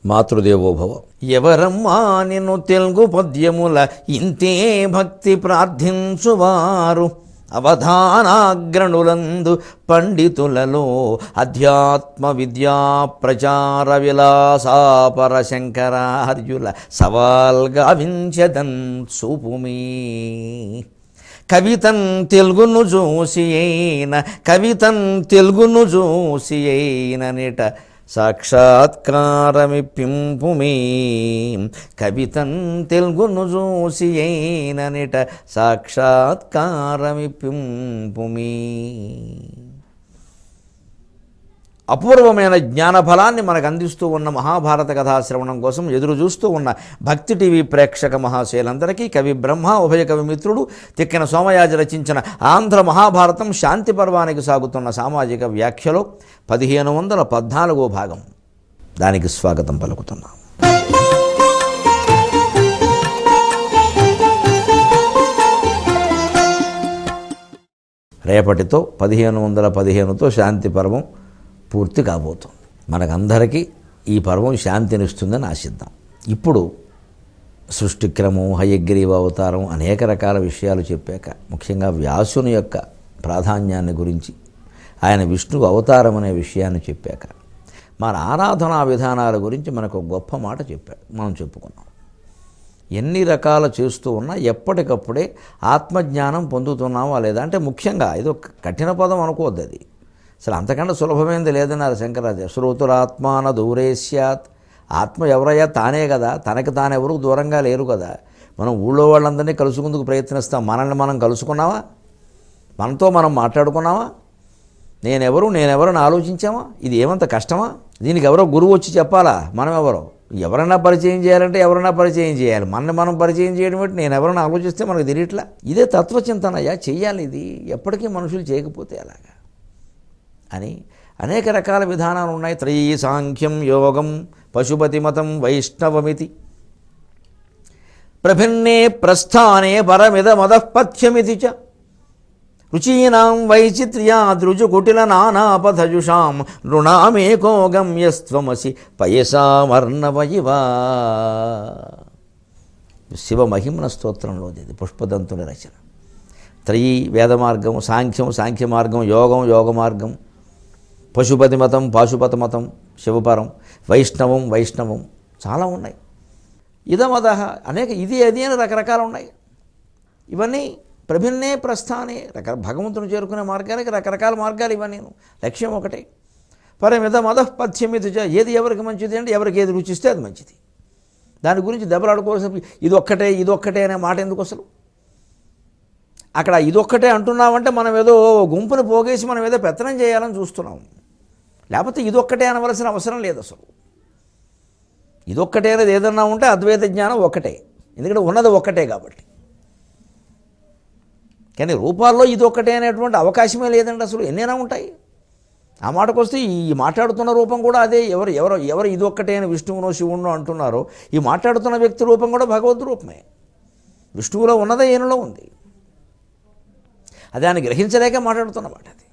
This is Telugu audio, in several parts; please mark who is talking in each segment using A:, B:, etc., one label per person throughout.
A: మాతృదేవోభవ. ఎవరమ్మా నిన్ను తెలుగు పద్యముల ఇంతే భక్తి ప్రార్థించువారు, అవధానాగ్రణులందు పండితులలో అధ్యాత్మ విద్యా ప్రచార విలాసాపర శంకరార్యుల సవాల్గా వించెదన్ చూపుమీ. కవితన్ తెలుగును చూసి అయిన నిట సాక్షాత్కారమిప్పింపుమీ. కవితన్ తెలుగును చూసి అయిన నిట సాక్షాత్కారమిప్పింపుమీ. అపూర్వమైన జ్ఞానఫలాన్ని మనకు అందిస్తూ ఉన్న మహాభారత కథాశ్రవణం కోసం ఎదురు చూస్తూ ఉన్న భక్తి టీవీ ప్రేక్షక మహాశయులందరికీ కవి బ్రహ్మ, ఉభయ కవి మిత్రుడు తిక్కిన సోమయాజి రచించిన ఆంధ్ర మహాభారతం శాంతి పర్వానికి సాగుతున్న సామాజిక వ్యాఖ్యలో 1514వ భాగం, దానికి స్వాగతం పలుకుతున్నాం. రేపటితో 1515తో శాంతి పర్వం పూర్తి కాబోతుంది. మనకందరికీ ఈ పర్వం శాంతినిస్తుందని ఆశిద్దాం. ఇప్పుడు సృష్టిక్రమం, హయగ్రీవ అవతారం, అనేక రకాల విషయాలు చెప్పాక, ముఖ్యంగా వ్యాసుని యొక్క ప్రాధాన్యాన్ని గురించి, ఆయన విష్ణువు అవతారం అనే విషయాన్ని చెప్పాక, మన ఆరాధనా విధానాల గురించి మనకు గొప్ప మాట చెప్పాడు. మనం చెప్పుకున్నాం. ఎన్ని రకాలు చేస్తూ ఉన్నా ఎప్పటికప్పుడే ఆత్మజ్ఞానం పొందుతున్నామా లేదా అంటే, ముఖ్యంగా ఇది ఒక కఠిన పదం అనుకోవద్దు, అది అసలు అంతకంటే సులభమైంది లేదన్నారు శంకరాచార్య. శ్రోతురాత్మాన దూరే స్యాత్. ఆత్మ ఎవరయ్యా? తానే కదా. తనకి తానెవరు దూరంగా లేరు కదా. మనం ఊళ్ళో వాళ్ళందరినీ కలుసుకుందుకు ప్రయత్నిస్తాం. మనల్ని మనం కలుసుకున్నావా? మనతో మనం మాట్లాడుకున్నావా? నేనెవరని ఆలోచించామా? ఇది ఏమంత కష్టమా? దీనికి ఎవరో గురువు వచ్చి చెప్పాలా మనం ఎవరో? ఎవరైనా పరిచయం చేయాలంటే ఎవరైనా పరిచయం చేయాలి. మనల్ని మనం పరిచయం చేయడం బట్టి నేను ఎవరైనా ఆలోచిస్తే మనకు తెలియట్లా. ఇదే తత్వచింతనయ్యా, చెయ్యాలి. ఇది ఎప్పటికీ మనుషులు చేయకపోతే అలాగా అని అనేక రకాల విధానాలు ఉన్నాయి. త్రయీ సాంఖ్యం యోగం పశుపతిమతం వైష్ణవమితి ప్రభిన్నే ప్రస్థానే పరమిదమదఃపథ్యమితి చ రుచీనాం వైచిత్ర్యాదృజు కుటిల నానాపథజుషాం నృణామేకో గమ్యస్త్వమసి పయసామర్ణవయివా. శివమహిమ్న స్తోత్రంలోది ఇది, పుష్పదంతుని రచన. త్రయీ వేదమార్గం, సాంఖ్య మార్గం, యోగ మార్గం, పశుపతి మతం, పాశుపత మతం, శివపరం, వైష్ణవం చాలా ఉన్నాయి. ఇదమద అనేక, ఇది అది అని రకరకాలు ఉన్నాయి. ఇవన్నీ ప్రభిన్నే ప్రస్థానే, భగవంతుని చేరుకునే మార్గానికి రకరకాల మార్గాలు. ఇవన్నీ లక్ష్యం ఒకటే. పరమిదమదఃపథ్యమితి చ. ఏది ఎవరికి మంచిది అంటే ఎవరికి ఏది రుచిస్తే అది మంచిది. దాని గురించి దెబ్బలాడుకోవాల్సిన ఇదొక్కటే అనే మాట ఎందుకు అసలు? అక్కడ ఇదొక్కటే అంటున్నామంటే మనం ఏదో గుంపుని పోగేసి మనం ఏదో పెత్తనం చేయాలని చూస్తున్నాం. లేకపోతే ఇదొక్కటే అనవలసిన అవసరం లేదు అసలు. ఇదొక్కటే అనేది ఏదన్నా ఉంటే అద్వైత జ్ఞానం ఒక్కటే, ఎందుకంటే ఉన్నది ఒక్కటే కాబట్టి. కానీ రూపాల్లో ఇదొక్కటే అనేటువంటి అవకాశమే లేదండి అసలు. ఎన్నైనా ఉంటాయి. ఆ మాటకు వస్తే ఈ మాట్లాడుతున్న రూపం కూడా అదే. ఎవరు ఇదొక్కటే అని విష్ణువునో శివుణ్ణో అంటున్నారో, ఈ మాట్లాడుతున్న వ్యక్తి రూపం కూడా భగవద్ రూపమే. విష్ణువులో ఉన్నదే ఈయనలో ఉంది. అది ఆయన గ్రహించలేక మాట్లాడుతున్నమాట. అది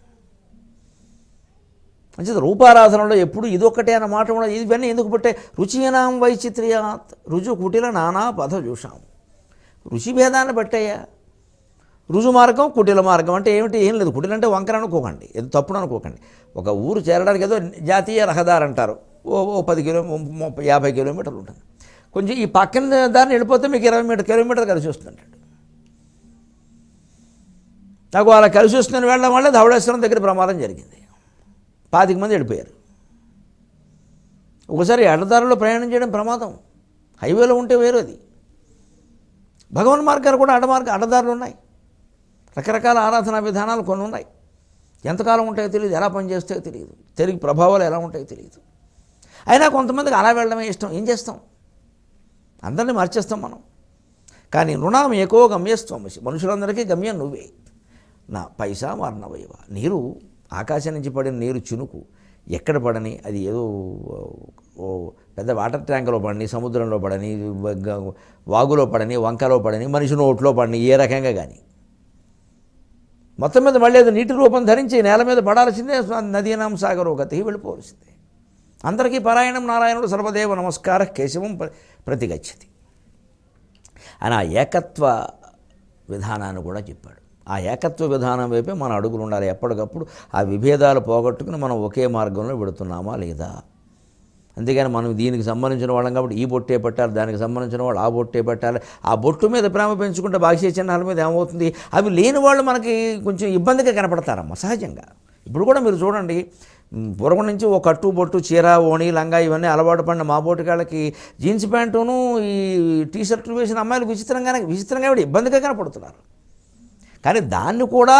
A: మంచిది. రూపారాధనలో ఎప్పుడు ఇదొక్కటే అన్న మాట ఉండదు. ఇవన్నీ ఎందుకు పుట్టే? రుచీనాం వైచిత్ర్యాత్ రుజు కుటిల నానా పథజుషాం. రుచి భేదాన్ని బట్టయ్యా. రుజు మార్గం, కుటిల మార్గం అంటే ఏమిటి? ఏం లేదు. కుటిల అంటే వంకర అనుకోకండి, ఏదో తప్పుడు అనుకోకండి. ఒక ఊరు చేరడానికి ఏదో జాతీయ రహదారి అంటారు, ఓ 50 కిలోమీటర్లు ఉంటుంది. కొంచెం ఈ పక్కన దారిని వెళ్ళిపోతే మీకు 20 కిలోమీటర్లు కలిసి వస్తుందంటాడు. నాకు అలా కలిసి వస్తుందని వెళ్ళడం వల్ల ధవళేశ్వరం దగ్గర ప్రమాదం జరిగింది. 25 మంది వెళ్ళిపోయారు. ఒకసారి అడ్డదారుల్లో ప్రయాణం చేయడం ప్రమాదం. హైవేలో ఉంటే వేరు అది. భగవన్ మార్గాలు కూడా అడ్డదారులు ఉన్నాయి. రకరకాల ఆరాధనా విధానాలు కొన్ని ఉన్నాయి. ఎంతకాలం ఉంటాయో తెలియదు, ఎలా పనిచేస్తాయో తెలియదు, తిరిగి ప్రభావాలు ఎలా ఉంటాయో తెలియదు. అయినా కొంతమందికి అలా వెళ్ళడమే ఇష్టం. ఏం చేస్తాం? అందరినీ మార్చేస్తాం మనం. కానీ రుణం ఏకో గమ్యస్త్వమసి. మనుషులందరికీ గమ్యం నువ్వే. నా పైసా మార్నవయవ. నీరు, ఆకాశం నుంచి పడిన నీరు చినుకు ఎక్కడ పడని, అది ఏదో పెద్ద వాటర్ ట్యాంకులో పడని, సముద్రంలో పడని, వాగులో పడని, వంకలో పడని, మనిషి నోట్లో పడని, ఏ రకంగా కానీ మొత్తం మీద మళ్ళీ అది నీటి రూపం ధరించి నేల మీద పడాల్సిందే. నదీనాం సాగరో గతి, వెళ్ళిపోవలసిందే. అందరికీ పారాయణం నారాయణుడు సర్వదేవ నమస్కార కేశవం ప్రతిగచ్చతి అని ఆ ఏకత్వ విధానాన్ని కూడా చెప్పాడు. ఆ ఏకత్వ విధానం వైపే మన అడుగులు ఉండాలి. ఎప్పటికప్పుడు ఆ విభేదాలు పోగొట్టుకుని మనం ఒకే మార్గంలో పెడుతున్నామా లేదా. అంతేగాని మనం దీనికి సంబంధించిన వాళ్ళం కాబట్టి ఈ బొట్టే పెట్టాలి, దానికి సంబంధించిన వాళ్ళు ఆ బొట్టే పెట్టాలి. ఆ బొట్టు మీద ప్రేమ పెంచుకుంటే బాహ్య చిహ్నాల మీద ఏమవుతుంది, అవి లేని వాళ్ళు మనకి కొంచెం ఇబ్బందిగా కనపడతారమ్మ సహజంగా. ఇప్పుడు కూడా మీరు చూడండి, పూర్వం నుంచి ఒక కట్టు బొట్టు చీర ఓణి లంగా ఇవన్నీ అలవాటు పడిన మా బోటికాళ్ళకి జీన్స్ ప్యాంటును ఈ టీ షర్ట్లు వేసిన అమ్మాయిలు విచిత్రంగా ఇబ్బందిగా కనపడుతున్నారు. కానీ దాన్ని కూడా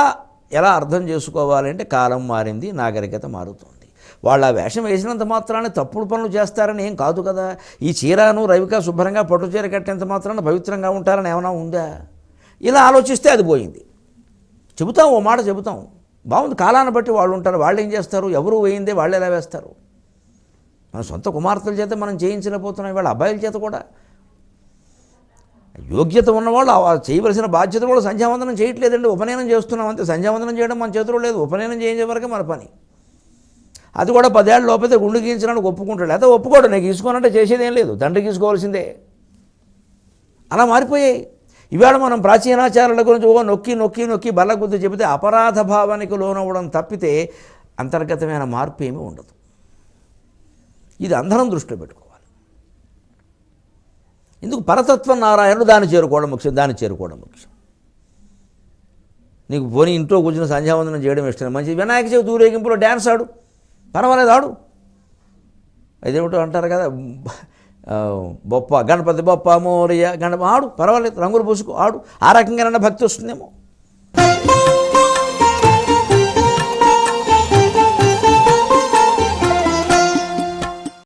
A: ఎలా అర్థం చేసుకోవాలంటే కాలం మారింది, నాగరికత మారుతుంది. వాళ్ళు ఆ వేషం వేసినంత మాత్రాన్ని తప్పుడు పనులు చేస్తారని ఏం కాదు కదా. ఈ చీరను రవిక శుభ్రంగా పట్టు చీర కట్టేంత మాత్రాన్ని పవిత్రంగా ఉంటారని ఏమైనా ఉందా? ఇలా ఆలోచిస్తే అది పోయింది. చెబుతాం, ఓ మాట చెబుతాం, బాగుంది. కాలాన్ని బట్టి వాళ్ళు ఉంటారు. వాళ్ళు ఏం చేస్తారు, ఎవరు వేయిందే వాళ్ళు ఎలా వేస్తారు. మన సొంత కుమార్తెల చేత మనం చేయించలేకపోతున్నాం, వాళ్ళ అబ్బాయిల చేత కూడా. యోగ్యత ఉన్నవాళ్ళు చేయవలసిన బాధ్యత కూడా సంధ్యావందనం చేయట్లేదండి, ఉపనయనం చేస్తున్నాం అంతే. సంధ్యావందనం చేయడం మన చేతిలో లేదు, ఉపనయనం చేయించే వరకే మన పని. అది కూడా 10 ఏళ్ళ లోపైతే గుండు గీయించడానికి ఒప్పుకుంటాడు, అయితే ఒప్పుకోడు. నేను గీసుకోనంటే చేసేదేం లేదు, తండ్రి గీసుకోవాల్సిందే. అలా మారిపోయాయి. ఇవాళ మనం ప్రాచీనాచారాల గురించి నొక్కి నొక్కి నొక్కి బల్లగుద్దు చెబితే అపరాధ భావానికి లోనవ్వడం తప్పితే అంతర్గతమైన మార్పు ఏమీ ఉండదు. ఇది అందరం దృష్టిలో పెట్టుకోవాలి. ఎందుకు పరతత్వం నారాయణుడు దాన్ని చేరుకోవడం ముఖ్యం. నీకు పోనీ ఇంట్లో కూర్చుని సంధ్యావందనం చేయడం ఇష్టం, మంచి వినాయక చవితి ఊరేగింపులో డ్యాన్స్ ఆడు, పర్వాలేదు, ఆడు. అదేమిటో అంటారు కదా, బొప్ప గణపతి బొప్ప మోరయ్య ఆడు, పర్వాలేదు, రంగులు పూసుకో ఆడు. ఆ రకంగానైనా భక్తి వస్తుందేమో.